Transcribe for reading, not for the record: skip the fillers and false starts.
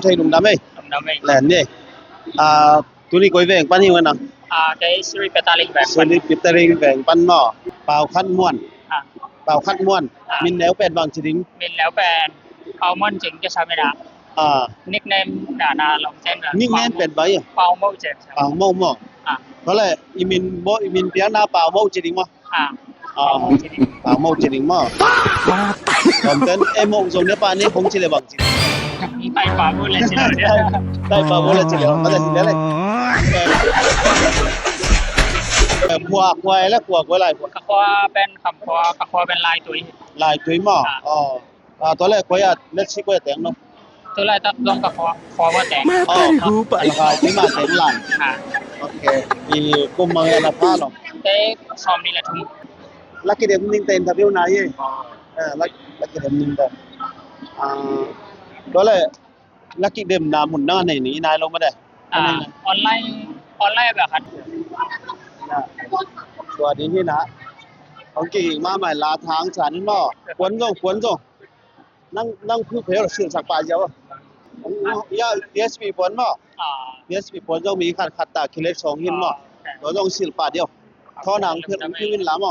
thầy đúng đam ấy Đúng đam ấy. lẻn đi tôi đi coi về pan hiu nè cái Sri Petaling về Sri Petaling về pan mò bao khăn muôn bao khăn muôn mình nếuเป็นบางจริง mìnhแล้วเป็นเอาม่อนจริงจะใช่ไหมนะnickname ด่านาลองเส้น nickname เป็นไว้ เปาเมาเจ็บ เปาเมาหม้อเพราะอะไรอีมินบ่อีมินเปียนาเปาเมาจริงมั้ยเปาเมาจริงมั้ยcòn tên em mộng dùng nếu bạn ấy không chỉ là bằng chỉ tay ปาโมเลยสิtay ปาโมเลยสิมันจะสิได้เลยหัวควายและหัวอะไรหัวกะควาเป็นคำควากะควาเป็นลายตุ้ยลายตุ้ยมั้ยตัวแรกควายเล็กสิควายแต่งเนาะตัวแรกต้องลงกะควาว่าแต่งลายตุ้ยมาแต่งลายโอเคอีกุมมังละพาเนาะเตซอมนี่แหละทุ่งLaki dem ning ten tabiu na ye laki dem ning da dole laki dem na mun na nei ni nai lo ma da ออนไลน์แบบคัน สวัสดีนี่นะของกี่มาใหม่ลาทางฉันบ่ควรจงนั่งคือเพลชื่อสักปาเยอะยา DSP ควรบ่ DSP ควรจงมีขัดตาคิเลส2หินบ่เราต้องศิลปะเดียวท่อหนังคือวินลาบ่